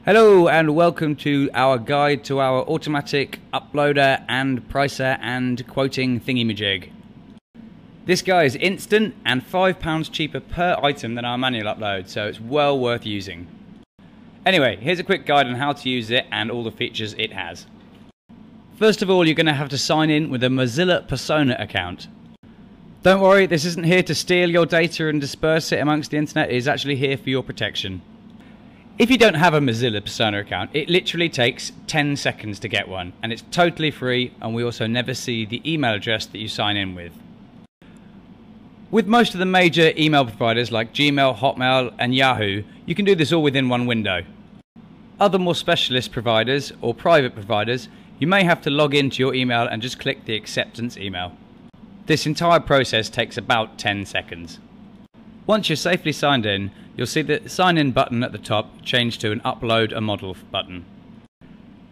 Hello and welcome to our guide to our automatic uploader and pricer and quoting thingy-majig. This guy is instant and £5 cheaper per item than our manual upload, so it's well worth using. Anyway, here's a quick guide on how to use it and all the features it has. First of all, you're going to have to sign in with a Mozilla Persona account. Don't worry, this isn't here to steal your data and disperse it amongst the internet, it is actually here for your protection. If you don't have a Mozilla Persona account, it literally takes 10 seconds to get one, and it's totally free, and we also never see the email address that you sign in with. With most of the major email providers like Gmail, Hotmail and Yahoo, you can do this all within one window. Other more specialist providers or private providers, you may have to log into your email and just click the acceptance email. This entire process takes about 10 seconds. Once you're safely signed in, you'll see the sign in button at the top change to an upload a model button.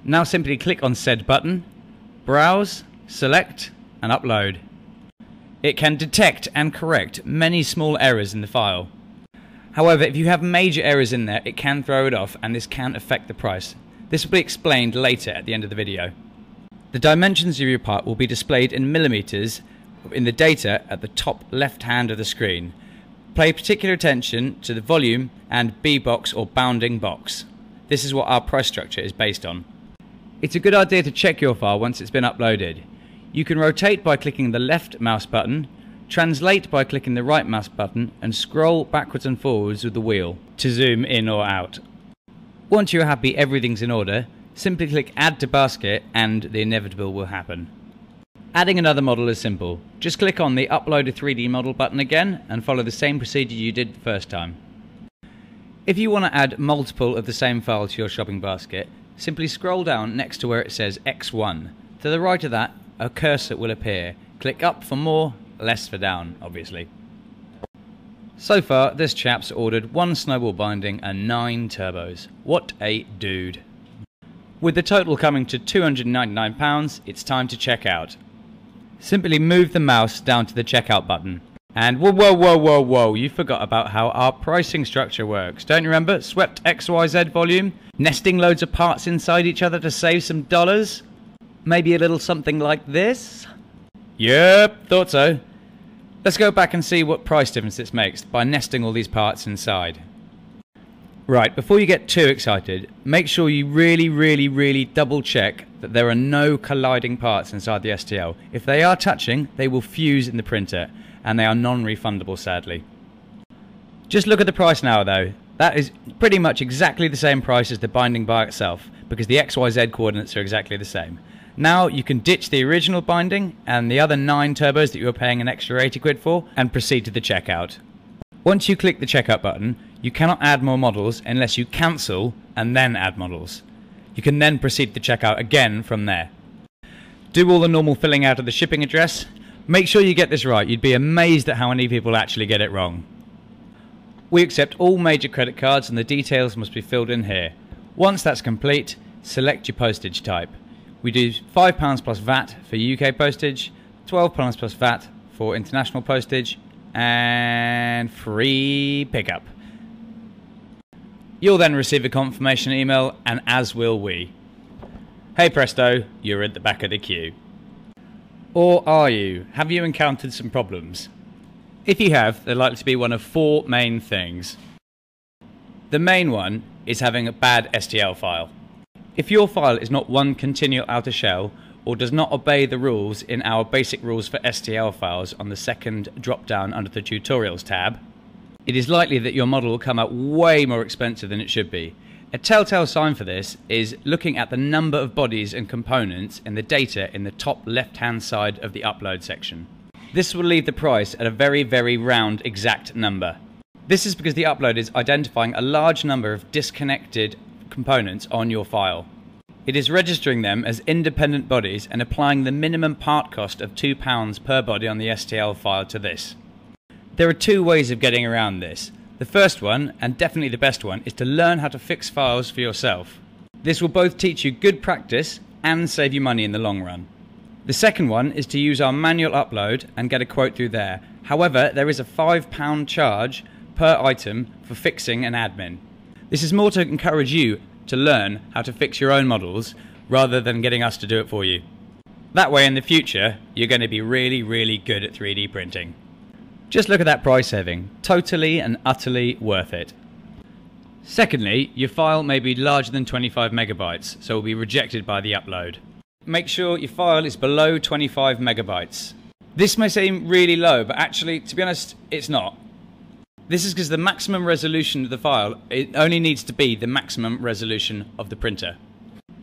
Now simply click on said button, browse, select and upload. It can detect and correct many small errors in the file. However, if you have major errors in there, it can throw it off and this can affect the price. This will be explained later at the end of the video. The dimensions of your part will be displayed in millimeters in the data at the top left hand of the screen. Pay particular attention to the volume and B box or bounding box. This is what our price structure is based on. It's a good idea to check your file once it's been uploaded. You can rotate by clicking the left mouse button, translate by clicking the right mouse button, and scroll backwards and forwards with the wheel to zoom in or out. Once you're happy everything's in order, simply click add to basket and the inevitable will happen. Adding another model is simple. Just click on the upload a 3D model button again and follow the same procedure you did the first time. If you want to add multiple of the same file to your shopping basket, simply scroll down next to where it says X1. To the right of that, a cursor will appear. Click up for more, less for down, obviously. So far, this chap's ordered 1 snowball binding and 9 turbos. What a dude. With the total coming to £299, it's time to check out. Simply move the mouse down to the checkout button. And whoa, you forgot about how our pricing structure works. Don't you remember? Swept XYZ volume? Nesting loads of parts inside each other to save some dollars? Maybe a little something like this? Yep, thought so. Let's go back and see what price difference this makes by nesting all these parts inside. Right, before you get too excited, make sure you really double check that there are no colliding parts inside the STL. If they are touching, they will fuse in the printer, and they are non-refundable sadly. Just look at the price now though. That is pretty much exactly the same price as the binding by itself, because the XYZ coordinates are exactly the same. Now you can ditch the original binding and the other 9 turbos that you were paying an extra 80 quid for, and proceed to the checkout. Once you click the checkout button, you cannot add more models unless you cancel and then add models. You can then proceed to checkout again from there. Do all the normal filling out of the shipping address. Make sure you get this right. You'd be amazed at how many people actually get it wrong. We accept all major credit cards and the details must be filled in here. Once that's complete, select your postage type. We do £5 plus VAT for UK postage, £12 plus VAT for international postage, and free pickup. You'll then receive a confirmation email, and as will we. Hey presto, you're at the back of the queue. Or are you? Have you encountered some problems? If you have, they're likely to be one of 4 main things. The main one is having a bad STL file. If your file is not one continual outer shell, or does not obey the rules in our basic rules for STL files on the second drop down under the tutorials tab, it is likely that your model will come out way more expensive than it should be. A telltale sign for this is looking at the number of bodies and components in the data in the top left hand side of the upload section. This will leave the price at a very round exact number. This is because the upload is identifying a large number of disconnected components on your file. It is registering them as independent bodies and applying the minimum part cost of £2 per body on the STL file to this. There are 2 ways of getting around this. The first one, and definitely the best one, is to learn how to fix files for yourself. This will both teach you good practice and save you money in the long run. The second one is to use our manual upload and get a quote through there. However, there is a £5 charge per item for fixing and admin. This is more to encourage you to learn how to fix your own models rather than getting us to do it for you. That way in the future, you're going to be really, really good at 3D printing. Just look at that price saving. Totally and utterly worth it. Secondly, your file may be larger than 25 megabytes, so it will be rejected by the upload. Make sure your file is below 25 megabytes. This may seem really low, but actually, to be honest, it's not. This is because the maximum resolution of the file, it only needs to be the maximum resolution of the printer.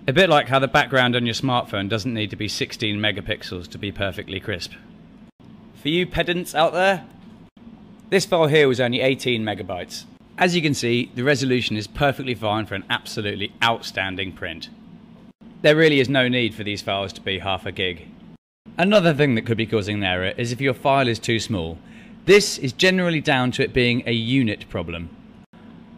A bit like how the background on your smartphone doesn't need to be 16 megapixels to be perfectly crisp. For you pedants out there, this file here was only 18 megabytes. As you can see, the resolution is perfectly fine for an absolutely outstanding print. There really is no need for these files to be half a gig. Another thing that could be causing an error is if your file is too small. This is generally down to it being a unit problem.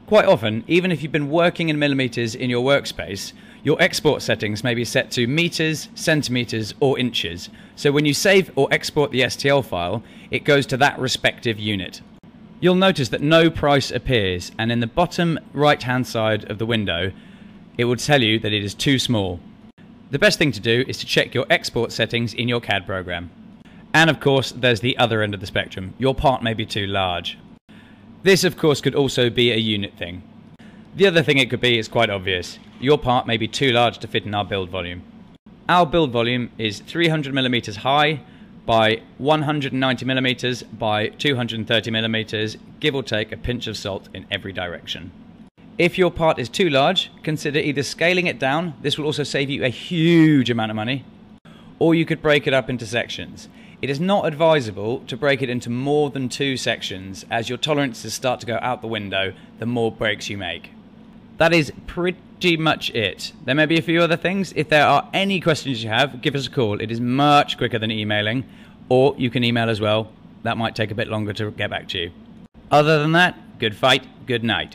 Quite often, even if you've been working in millimeters in your workspace, your export settings may be set to meters, centimeters, or inches. So when you save or export the STL file, it goes to that respective unit. You'll notice that no price appears, and in the bottom right-hand side of the window, it will tell you that it is too small. The best thing to do is to check your export settings in your CAD program. And of course, there's the other end of the spectrum. Your part may be too large. This, of course, could also be a unit thing. The other thing it could be is quite obvious. Your part may be too large to fit in our build volume. Our build volume is 300 millimeters high by 190 millimeters by 230 millimeters, give or take a pinch of salt in every direction. If your part is too large, consider either scaling it down, this will also save you a huge amount of money, or you could break it up into sections. It is not advisable to break it into more than 2 sections, as your tolerances start to go out the window the more breaks you make. That is pretty much it. There may be a few other things. If there are any questions you have, give us a call. It is much quicker than emailing, or you can email as well. That might take a bit longer to get back to you. Other than that, good fight, good night.